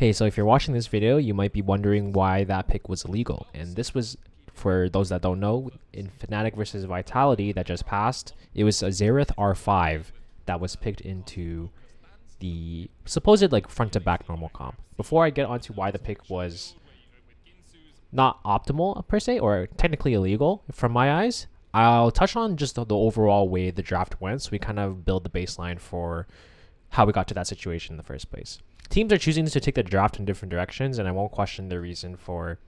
Hey, so if you're watching this video, you might be wondering why that pick was illegal. And this was, for those that don't know, in Fnatic versus Vitality that just passed, it was a Xerath R5 that was picked into the supposed like front to back normal comp. Before I get onto why the pick was not optimal per se, or technically illegal from my eyes, I'll touch on just the overall way the draft went, so we kind of build the baseline for how we got to that situation in the first place. Teams are choosing to take the draft in different directions, and I won't question the reason for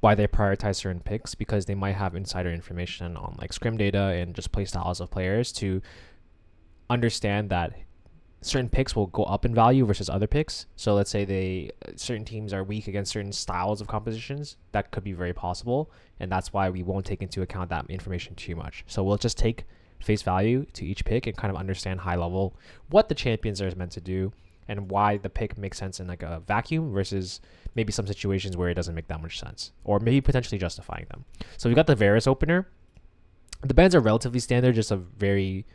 why they prioritize certain picks, because they might have insider information on like scrim data and just play styles of players to understand that certain picks will go up in value versus other picks. So let's say certain teams are weak against certain styles of compositions. That could be very possible, and that's why we won't take into account that information too much. So we'll just take face value to each pick and kind of understand high level what the champions are meant to do and why the pick makes sense in like a vacuum versus maybe some situations where it doesn't make that much sense, or maybe potentially justifying them. So we got the Varus opener. The bans are relatively standard, just a very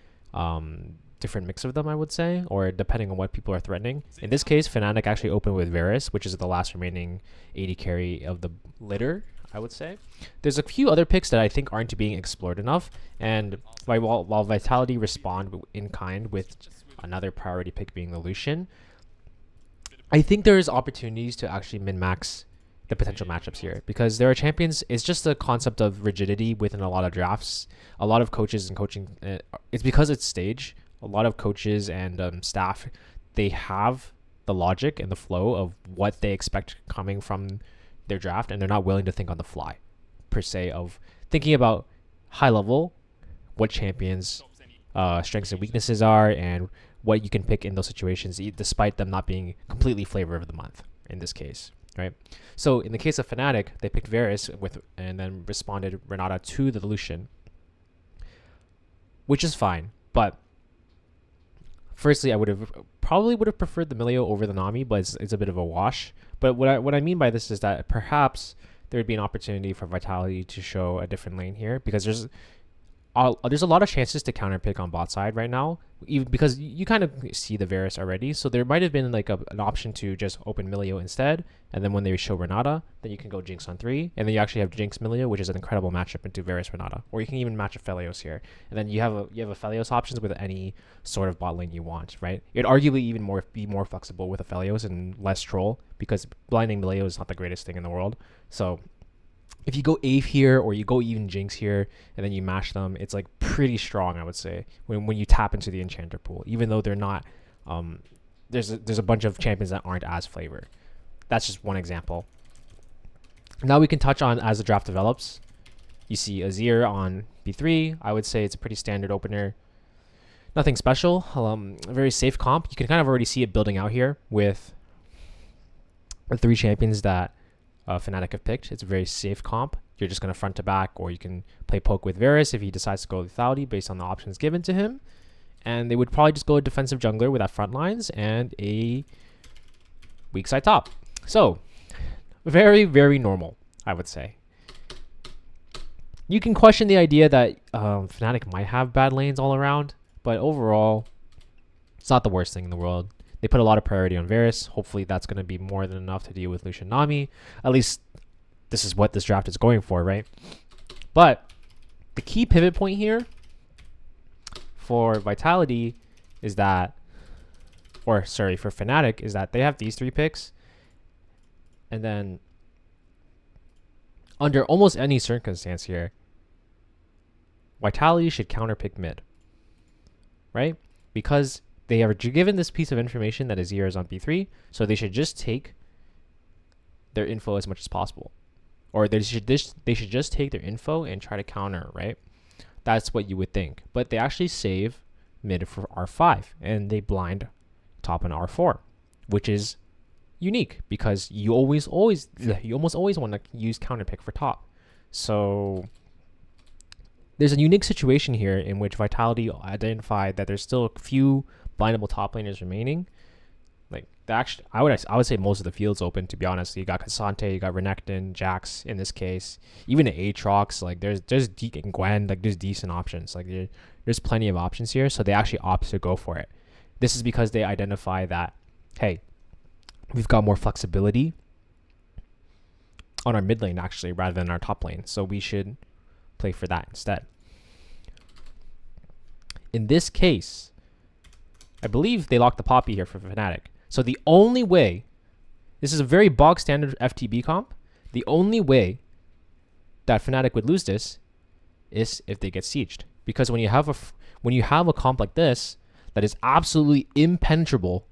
different mix of them, I would say, or depending on what people are threatening. In this case, Fnatic actually opened with Varus, which is the last remaining AD carry of the litter, I would say. There's a few other picks that I think aren't being explored enough, and while Vitality respond in kind with another priority pick being the Lucian, I think there's opportunities to actually min-max the potential matchups here, because there are champions. It's just the concept of rigidity within a lot of drafts. A lot of coaches and coaching, it's because it's stage. A lot of coaches and staff, they have the logic and the flow of what they expect coming from their draft, and they're not willing to think on the fly, per se, of thinking about high level what champions' strengths and weaknesses are and what you can pick in those situations, despite them not being completely flavor of the month in this case, right? So in the case of Fnatic, they picked Varus and then responded Renata to the Lucian, which is fine. But firstly, I would have preferred the Milio over the Nami, but it's a bit of a wash. But what I mean by this is that perhaps there would be an opportunity for Vitality to show a different lane here, because there's a lot of chances to counterpick on bot side right now, even because you kind of see the Varus already. So there might have been like an option to just open Milio instead, and then when they show Renata, then you can go Jinx on 3, and then you actually have Jinx Milio, which is an incredible matchup into Varus Renata. Or you can even match a Felios here, and then you have a Felios options with any sort of bot lane you want, right? It'd arguably even be more flexible with a Felios and less troll, because blinding Milio is not the greatest thing in the world. So if you go Ave here, or you go even Jinx here, and then you mash them, it's like pretty strong, I would say, when you tap into the Enchanter pool, even though they're not, there's a bunch of champions that aren't as flavor. That's just one example. Now we can touch on as the draft develops. You see Azir on B3. I would say it's a pretty standard opener. Nothing special. A very safe comp. You can kind of already see it building out here with the 3 champions that Fnatic have picked. It's a very safe comp. You're just going to front to back, or you can play poke with Varus if he decides to go lethality based on the options given to him. And they would probably just go a defensive jungler with that front lines and a weak side top. So very, very normal, I would say. You can question the idea that Fnatic might have bad lanes all around, but overall, it's not the worst thing in the world. They put a lot of priority on Varus. Hopefully that's going to be more than enough to deal with Lucian Nami. At least this is what this draft is going for, right? But the key pivot point here for Vitality is that, for Fnatic, is that they have these 3 picks. And then under almost any circumstance here, Vitality should counterpick mid, right? Because they are given this piece of information that Azir is on B3, so they should just take their info as much as possible. Or they should just take their info and try to counter, right? That's what you would think. But they actually save mid for R5, and they blind top in R4, which is unique, because you almost always want to use counterpick for top. So there's a unique situation here in which Vitality identified that there's still a few blindable top laners remaining. Like I would say most of the field's open, to be honest. You got Cassante, you got Renekton, Jax in this case, even the Aatrox. Like there's Gwen, like there's decent options. Like there's plenty of options here, so they actually opt to go for it. This is because they identify that, hey, we've got more flexibility on our mid lane actually rather than our top lane. So we should play for that instead. In this case, I believe they locked the Poppy here for Fnatic. So the only way, this is a very bog standard FTB comp, the only way that Fnatic would lose this is if they get sieged. Because when you have a comp like this that is absolutely impenetrable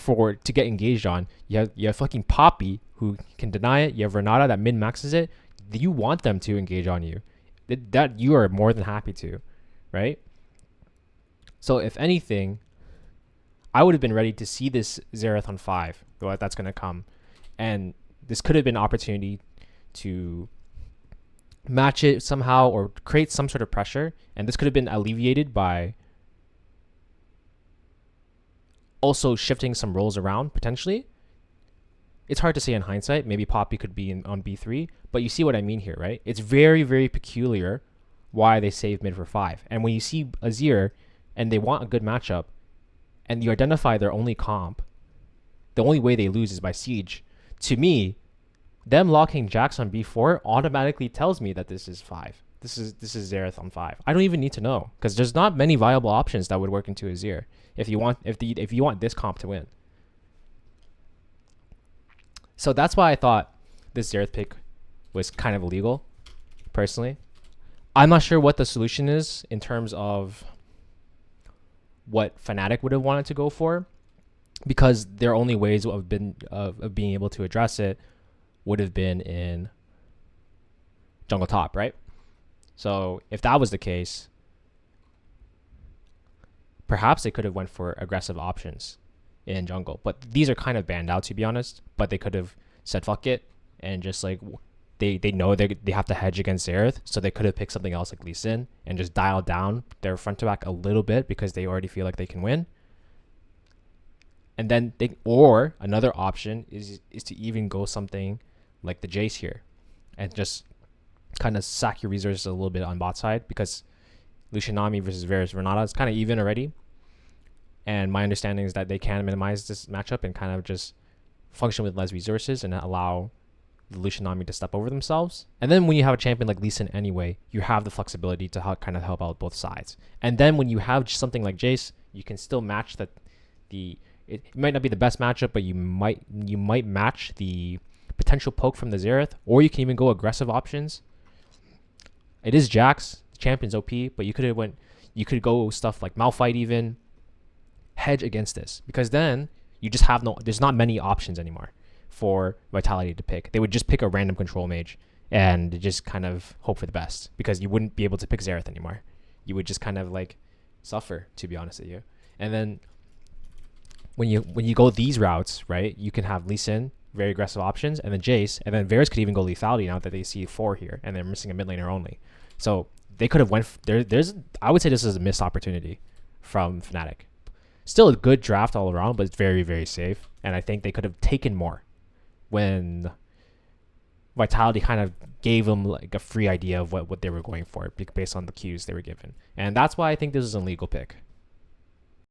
to get engaged on, you have fucking Poppy who can deny it, you have Renata that min maxes it, you want them to engage on you. That you are more than happy to, right? So if anything, I would have been ready to see this Xerath on 5, that's going to come. And this could have been an opportunity to match it somehow or create some sort of pressure. And this could have been alleviated by also shifting some roles around, potentially. It's hard to say in hindsight. Maybe Poppy could be on B3. But you see what I mean here, right? It's very, very peculiar why they save mid for 5. And when you see Azir and they want a good matchup, and you identify their only comp, the only way they lose is by siege. To me, them locking Jax on B4 automatically tells me that this is 5. This is Xerath on 5. I don't even need to know because there's not many viable options that would work into Azir if you want this comp to win. So that's why I thought this Xerath pick was kind of illegal, personally. I'm not sure what the solution is in terms of what Fnatic would have wanted to go for, because their only ways of being able to address it would have been in jungle top, right? So if that was the case, perhaps they could have went for aggressive options in jungle. But these are kind of banned out, to be honest. But they could have said fuck it and just like they know they have to hedge against Xerath, so they could have picked something else like Lee Sin and just dialed down their front to back a little bit because they already feel like they can win. And then or another option is to even go something like the Jace here and just kind of sack your resources a little bit on bot side, because Lucianami versus Varus Renata is kind of even already. And my understanding is that they can minimize this matchup and kind of just function with less resources and allow the Lucianami to step over themselves. And then when you have a champion like Lee Sin anyway, you have the flexibility to kind of help out both sides. And then when you have something like Jace, you can still match that. It might not be the best matchup, but you might match the potential poke from the Xerath, or you can even go aggressive options. It is Jax, the champion's OP, but you could go stuff like Malphite even, hedge against this, because then you just have there's not many options anymore for Vitality to pick. They would just pick a random control mage and just kind of hope for the best, because you wouldn't be able to pick Xerath anymore. You would just kind of like suffer, to be honest with you. And then when you go these routes, right, you can have Lee Sin, very aggressive options, and then Jace, and then Varus could even go lethality now that they see 4 here and they're missing a mid laner only. So they could have went I would say this is a missed opportunity from Fnatic. Still a good draft all around, but it's very, very safe. And I think they could have taken more when Vitality kind of gave them like a free idea of what they were going for based on the cues they were given. And that's why I think this is an illegal pick.